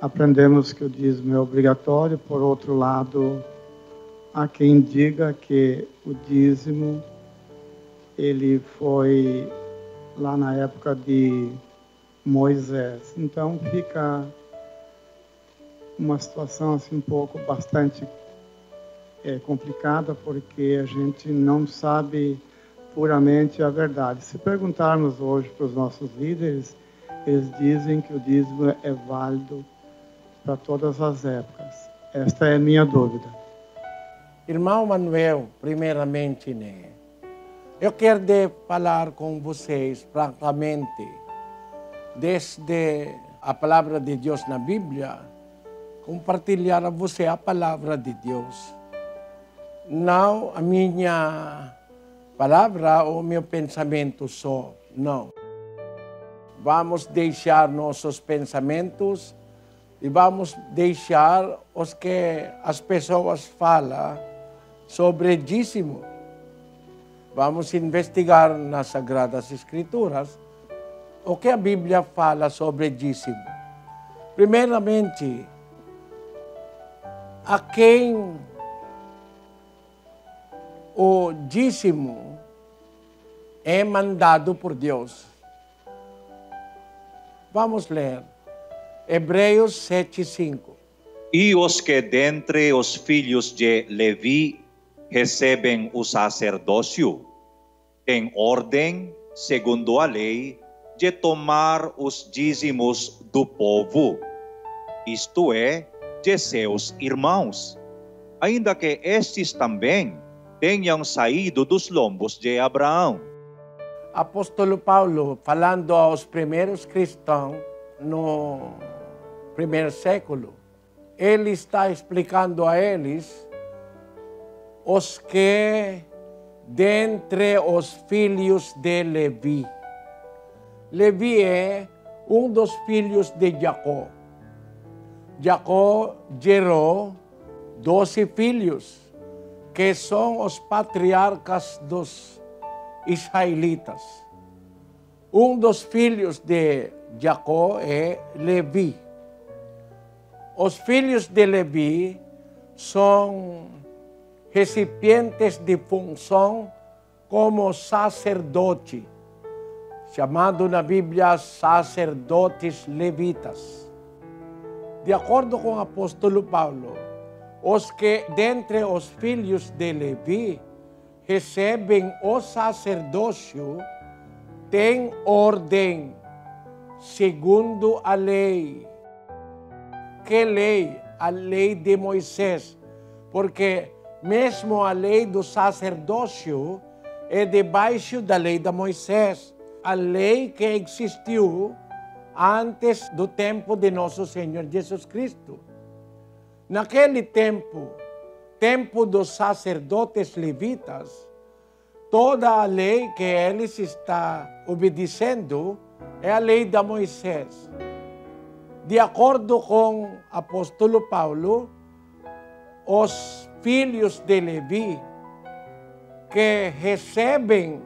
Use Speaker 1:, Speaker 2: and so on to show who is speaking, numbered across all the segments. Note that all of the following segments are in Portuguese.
Speaker 1: Aprendemos que o dízimo é obrigatório. Por outro lado, há quem diga que o dízimo ele foi lá na época de Moisés. Então fica uma situação assim um pouco bastante complicada, porque a gente não sabe puramente a verdade. Se perguntarmos hoje para os nossos líderes, eles dizem que o dízimo é válido para todas as épocas. Esta é a minha dúvida.
Speaker 2: Irmão Manuel, primeiramente, né? Eu quero falar com vocês, francamente, desde a palavra de Deus na Bíblia, compartilhar a você a palavra de Deus. Não a minha palavra ou meu pensamento só, não. Vamos deixar nossos pensamentos e vamos deixar os que as pessoas falam sobre dízimo. Vamos investigar nas Sagradas Escrituras o que a Bíblia fala sobre dízimo. Primeiramente, a quem o dízimo é mandado por Deus. Vamos ler. Hebreus 7:5.
Speaker 3: E os que dentre os filhos de Levi recebem o sacerdócio, têm ordem, segundo a lei, de tomar os dízimos do povo, isto é, de seus irmãos, ainda que estes também tenham saído dos lombos de Abraão.
Speaker 2: Apóstolo Paulo, falando aos primeiros cristãos no primeiro século, ele está explicando a eles os que dentre os filhos de Levi. Levi é um dos filhos de Jacó. Jacó gerou 12 filhos, que são os patriarcas dos israelitas. Um dos filhos de Jacó é Levi. Os filhos de Levi são recipientes de função como sacerdote, chamado na Bíblia sacerdotes levitas. De acordo com o apóstolo Paulo, os que dentre os filhos de Levi recebem o sacerdócio têm ordem segundo a lei. Que lei? A lei de Moisés. Porque mesmo a lei do sacerdócio é debaixo da lei de Moisés. A lei que existiu antes do tempo de nosso Senhor Jesus Cristo. Naquele tempo, tempo dos sacerdotes levitas, toda a lei que eles estão obedecendo é a lei de Moisés. De acordo com o apóstolo Paulo, os filhos de Levi que recebem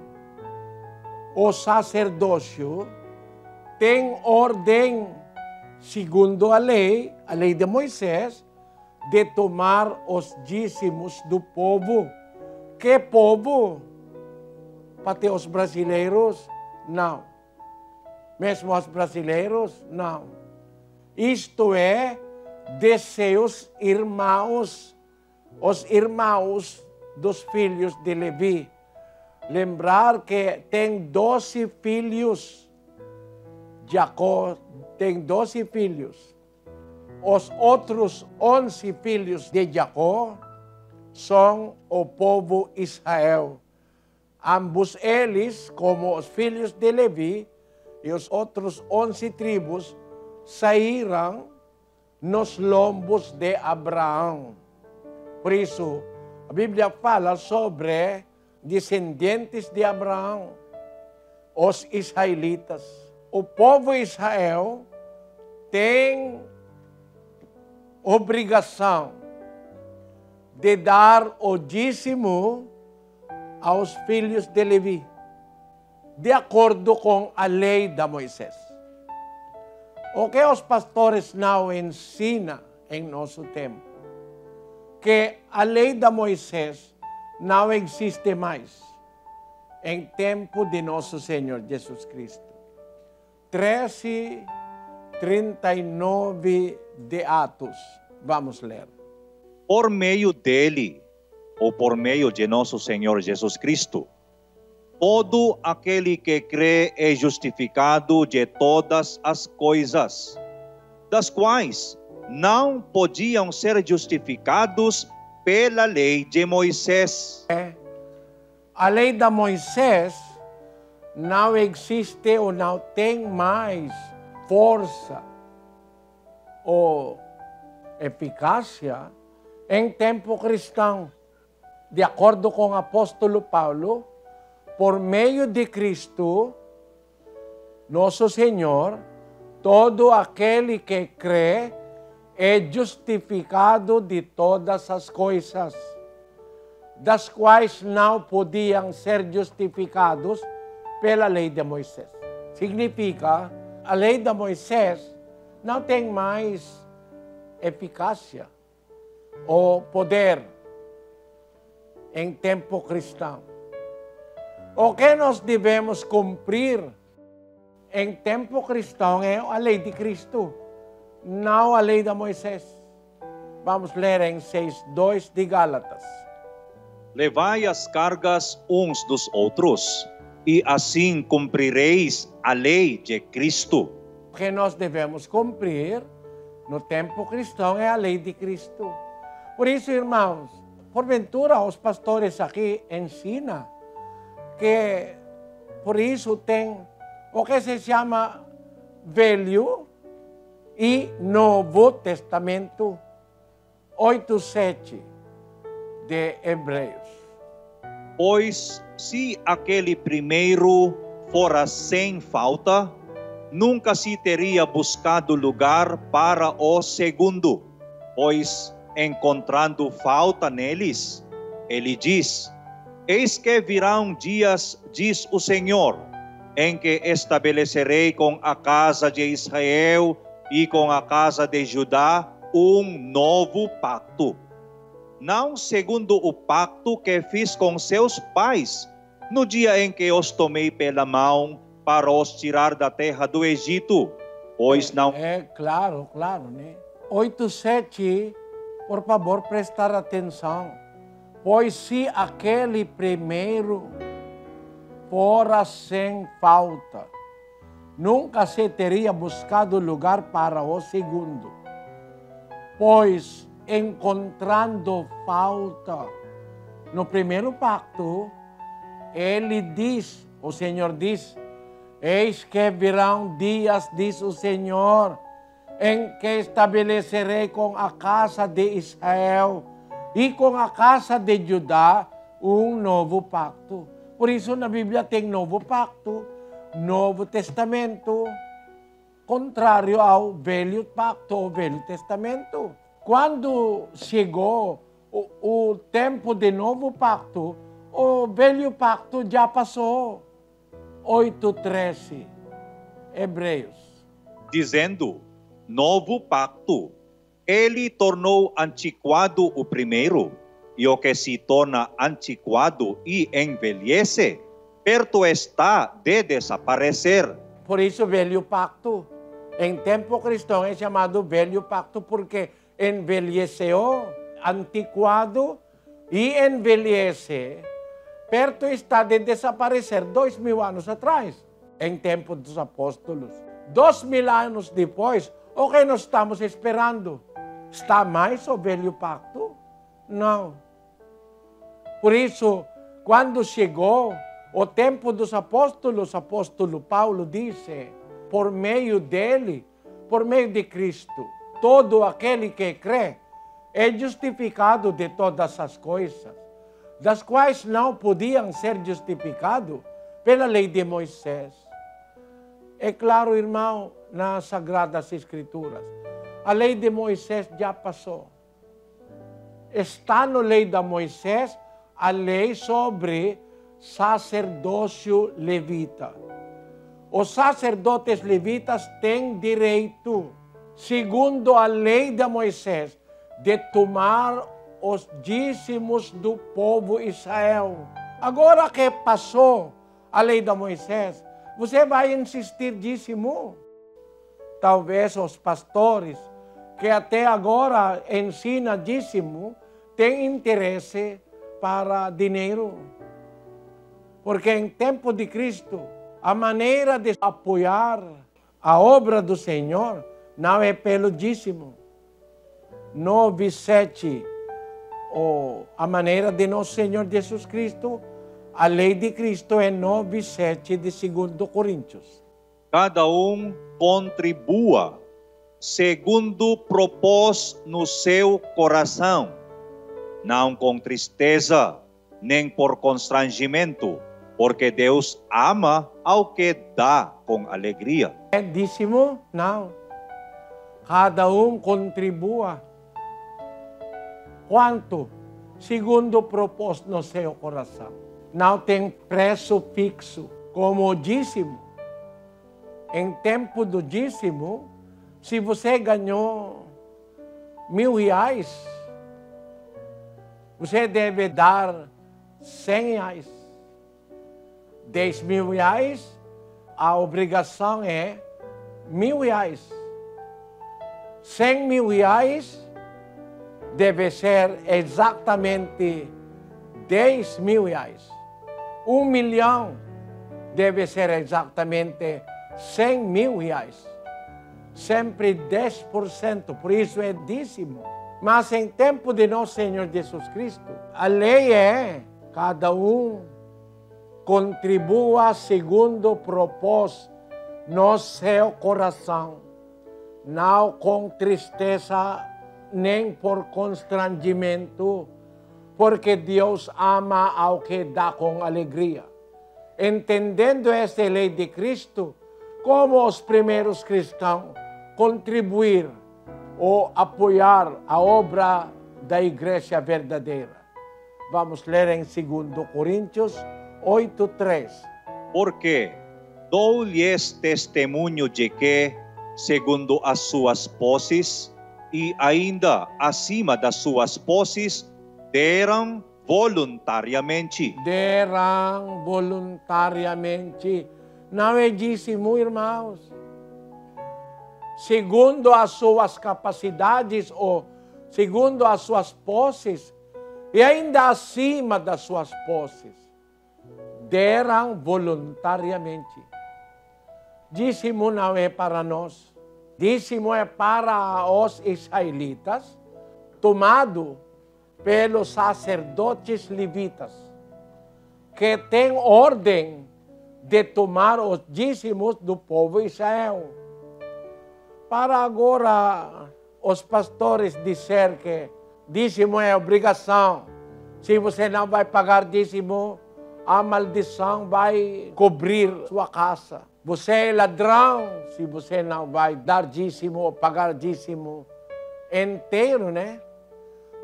Speaker 2: o sacerdócio têm ordem, segundo a lei de Moisés, de tomar os dízimos do povo. Que povo? Para os brasileiros? Não. Mesmo os brasileiros? Não. Isto é, de seus irmãos, os irmãos dos filhos de Levi. Lembrar que tem 12 filhos. Jacó tem 12 filhos. Os outros 11 filhos de Jacó são o povo Israel. Ambos eles, como os filhos de Levi e os outros 11 tribos, saíram nos lombos de Abraão. Por isso, a Bíblia fala sobre descendentes de Abraão, os israelitas. O povo Israel tem obrigação de dar o dízimo aos filhos de Levi. de acordo com a lei da Moisés. O que os pastores não ensinam em nosso tempo? Que a lei da Moisés não existe mais em tempo de nosso Senhor Jesus Cristo. 13:39 de Atos. Vamos ler.
Speaker 3: Por meio dele, ou por meio de nosso Senhor Jesus Cristo, todo aquele que crê é justificado de todas as coisas, das quais não podiam ser justificados pela lei de Moisés.
Speaker 2: A lei da Moisés não existe ou não tem mais força ou eficácia em tempo cristão. De acordo com o apóstolo Paulo, por meio de Cristo, nosso Senhor, todo aquele que crê é justificado de todas as coisas, das quais não podiam ser justificados pela lei de Moisés. Significa, a lei de Moisés não tem mais eficácia ou poder em tempo cristão. O que nós devemos cumprir em tempo cristão é a lei de Cristo, não a lei de Moisés. Vamos ler em 6:2 de Gálatas.
Speaker 3: Levai as cargas uns dos outros, e assim cumprireis a lei de Cristo.
Speaker 2: O que nós devemos cumprir no tempo cristão é a lei de Cristo. Por isso, irmãos, porventura os pastores aqui ensinam que por isso tem o que se chama Velho e Novo Testamento, 8:7 de Hebreus.
Speaker 3: Pois se aquele primeiro fora sem falta, nunca se teria buscado lugar para o segundo. Pois, encontrando falta neles, ele diz: eis que virão dias, diz o Senhor, em que estabelecerei com a casa de Israel e com a casa de Judá um novo pacto. Não segundo o pacto que fiz com seus pais, no dia em que os tomei pela mão para os tirar da terra do Egito, pois não...
Speaker 2: Claro, né? 8:7, por favor, prestar atenção. Pois se aquele primeiro fora sem falta, nunca se teria buscado lugar para o segundo. Pois, encontrando falta no primeiro pacto, ele diz, o Senhor diz: eis que virão dias, diz o Senhor, em que estabelecerei com a casa de Israel e com a casa de Judá um novo pacto. Por isso na Bíblia tem novo pacto, Novo Testamento, contrário ao Velho Pacto, o Velho Testamento. Quando chegou o tempo de Novo Pacto, o Velho Pacto já passou. 8:13, Hebreus.
Speaker 3: Dizendo, novo pacto, ele tornou antiquado o primeiro, e o que se torna antiquado e envelhece, perto está de desaparecer.
Speaker 2: Por isso, Velho Pacto, em tempo cristão, é chamado Velho Pacto porque envelheceu, antiquado e envelhece, perto está de desaparecer 2000 anos atrás, em tempo dos apóstolos. 2000 anos depois, o que nós estamos esperando? Está mais o Velho Pacto? Não. Por isso, quando chegou o tempo dos apóstolos, o apóstolo Paulo disse, por meio dele, por meio de Cristo, todo aquele que crê é justificado de todas as coisas, das quais não podiam ser justificados pela lei de Moisés. É claro, irmão, nas Sagradas Escrituras, a lei de Moisés já passou. Está na lei de Moisés a lei sobre sacerdócio levita. Os sacerdotes levitas têm direito, segundo a lei de Moisés, de tomar os dízimos do povo Israel. Agora que passou a lei de Moisés, você vai insistir dízimo? Talvez os pastores que até agora ensinam dízimo têm interesse para dinheiro. Porque em tempo de Cristo, a maneira de apoiar a obra do Senhor não é pelo dízimo. 9:7, a maneira de nosso Senhor Jesus Cristo, a lei de Cristo é 9:7 de 2 Coríntios.
Speaker 3: Cada contribua segundo propôs no seu coração, não com tristeza, nem por constrangimento, porque Deus ama ao que dá com alegria.
Speaker 2: É dízimo? Não. Cada contribua. Quanto? Segundo propôs no seu coração. Não tem preço fixo, como o dízimo. Em tempo do dízimo, se você ganhou R$1.000, você deve dar R$100. R$10.000, a obrigação é R$1.000. R$100.000 deve ser exatamente R$10.000. R$1.000.000 deve ser exatamente R$100.000. Sempre 10%, por isso é dízimo. Mas em tempo de nosso Senhor Jesus Cristo, a lei é cada contribua segundo propôs no seu coração, não com tristeza nem por constrangimento, porque Deus ama ao que dá com alegria. Entendendo esta lei de Cristo, como os primeiros cristãos, contribuir ou apoiar a obra da igreja verdadeira. Vamos ler em 2 Coríntios 8:3.
Speaker 3: Porque dou-lhes testemunho de que, segundo as suas posses, e ainda acima das suas posses, deram voluntariamente.
Speaker 2: Deram voluntariamente. Não é dízimo, irmãos. Segundo as suas capacidades ou segundo as suas posses, e ainda acima das suas posses, deram voluntariamente. Dízimo não é para nós. Dízimo é para os israelitas, tomado pelos sacerdotes levitas, que têm ordem de tomar os dízimos do povo Israel. Para agora, os pastores dizer que dízimo é obrigação. Se você não vai pagar dízimo, a maldição vai cobrir sua casa. Você é ladrão se você não vai dar dízimo ou pagar dízimo inteiro, né?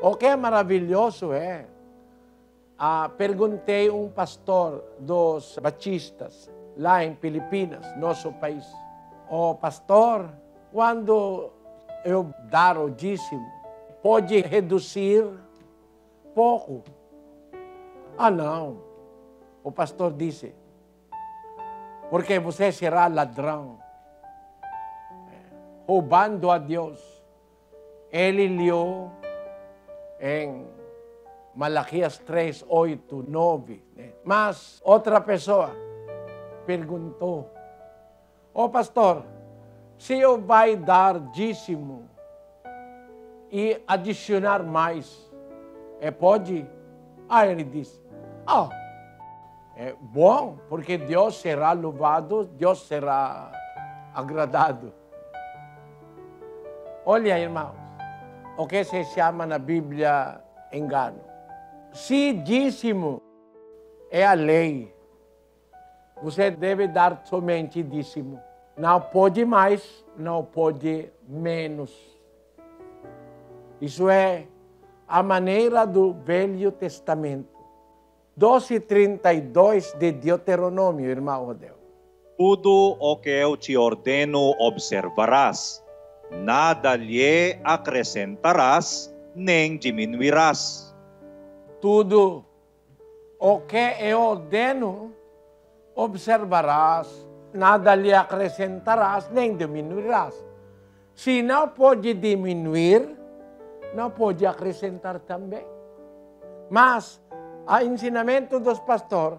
Speaker 2: O que é maravilhoso é, perguntei um pastor dos batistas lá em Filipinas, nosso país. Pastor, quando eu dar o dízimo, pode reduzir pouco? Não. O pastor disse, porque você será ladrão, roubando a Deus. Ele leu em Malaquias 3, 8, 9. Né? Mas outra pessoa perguntou, pastor, se eu vai dar dízimo e adicionar mais, pode? Ele disse, é bom, porque Deus será louvado, Deus será agradado. Olha, irmãos, o que se chama na Bíblia engano. Se dízimo é a lei, você deve dar somente dízimo. Não pode mais, não pode menos. Isso é a maneira do Velho Testamento. 12:32 de Deuteronômio, irmão Rodel.
Speaker 3: Tudo o que eu te ordeno observarás, nada lhe acrescentarás, nem diminuirás.
Speaker 2: Tudo o que eu ordeno observarás, nada lhe acrescentarás, nem diminuirás. Se não pode diminuir, não pode acrescentar também. Mas o ensinamento dos pastores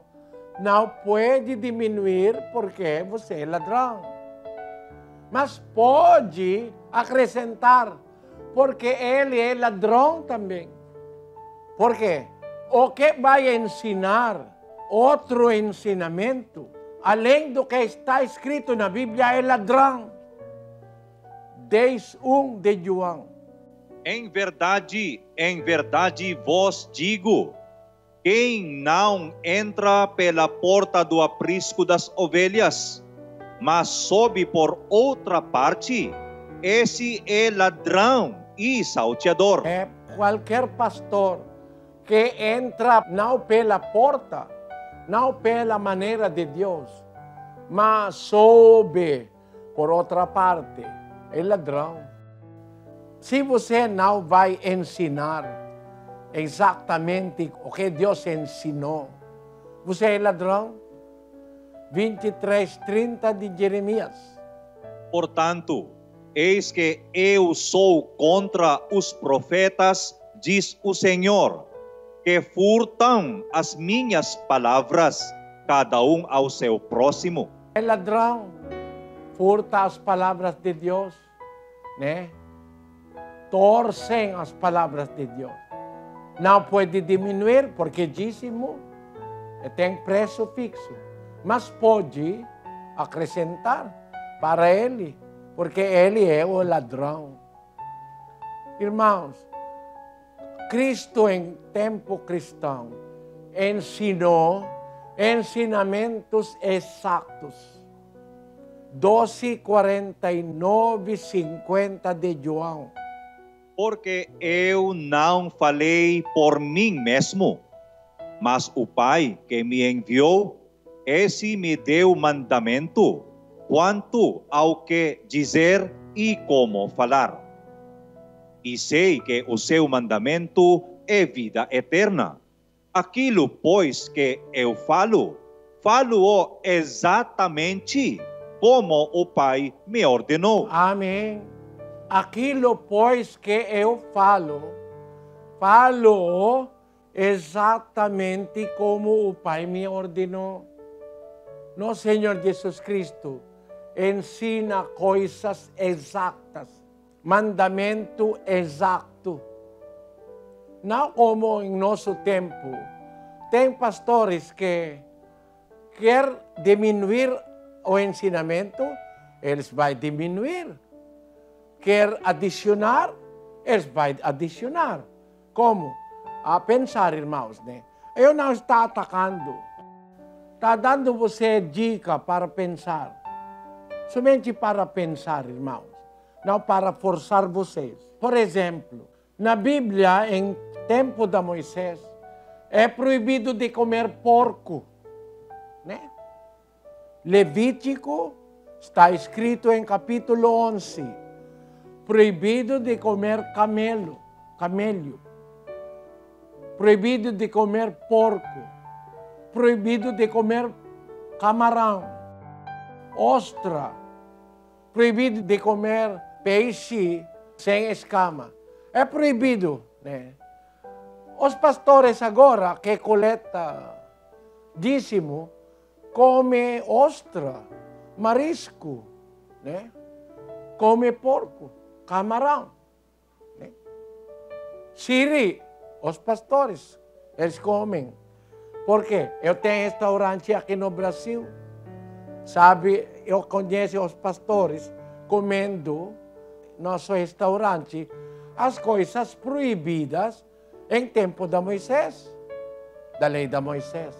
Speaker 2: não pode diminuir porque você é ladrão. Mas pode acrescentar porque ele é ladrão também. Por quê? O que vai ensinar outro ensinamento, além do que está escrito na Bíblia, é ladrão. 10:1 de João.
Speaker 3: Em verdade vos digo, quem não entra pela porta do aprisco das ovelhas, mas sobe por outra parte, esse é ladrão e salteador.
Speaker 2: É qualquer pastor que entra não pela porta, não pela maneira de Deus, mas sobe por outra parte, é ladrão. Se você não vai ensinar exatamente o que Deus ensinou, você é ladrão. 23:30 de Jeremias.
Speaker 3: Portanto, eis que eu sou contra os profetas, diz o Senhor, que furtam as minhas palavras, cada um ao seu próximo.
Speaker 2: É ladrão, furta as palavras de Deus, né? Torcem as palavras de Deus. Não pode diminuir, porque dízimo tem preço fixo. Mas pode acrescentar para ele, porque ele é o ladrão. Irmãos, Cristo em tempo cristão ensinou ensinamentos exatos. 12:49-50 de João.
Speaker 3: Porque eu não falei por mim mesmo, mas o Pai que me enviou, esse me deu mandamento quanto ao que dizer e como falar. E sei que o seu mandamento é vida eterna. Aquilo, pois, que eu falo-o exatamente como o Pai me ordenou.
Speaker 2: Amém. Aquilo, pois, que eu falo exatamente como o Pai me ordenou. Nosso Senhor Jesus Cristo ensina coisas exatas, mandamento exato. Não como em nosso tempo. Tem pastores que querem diminuir o ensinamento, eles vão diminuir. Quer adicionar, eles vão adicionar. Como? A pensar, irmãos, né? Eu não estou atacando. Está dando você dica para pensar. Somente para pensar, irmãos. Não para forçar vocês. Por exemplo, na Bíblia, em tempo de Moisés, é proibido de comer porco. Né? Levítico está escrito em capítulo 11. Proibido de comer camelho. Proibido de comer porco. Proibido de comer camarão, ostra. Proibido de comer peixe sem escama. É proibido, né? Os pastores agora que coletam dízimo, come ostra, marisco, né? Come porco, camarão. Né? Siri, os pastores, eles comem. Por quê? Eu tenho restaurante aqui no Brasil. Sabe, eu conheço os pastores comendo nosso restaurante as coisas proibidas em tempo de Moisés, da lei de Moisés.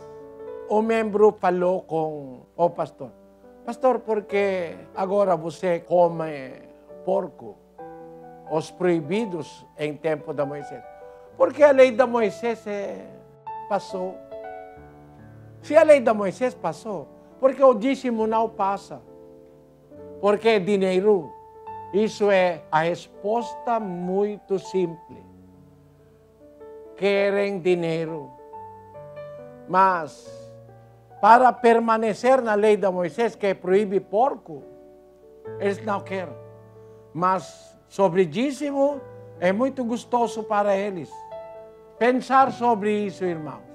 Speaker 2: O membro falou com o pastor. Pastor, por que agora você come porco? Os proibidos em tempo de Moisés. Porque a lei de Moisés passou. Se a lei de Moisés passou, porque o dízimo não passa? Porque é dinheiro. Isso é a resposta muito simples. Querem dinheiro. Mas, para permanecer na lei de Moisés, que proíbe porco, eles não querem. Mas, sobre dízimo, é muito gostoso para eles. Pensar sobre isso, irmãos.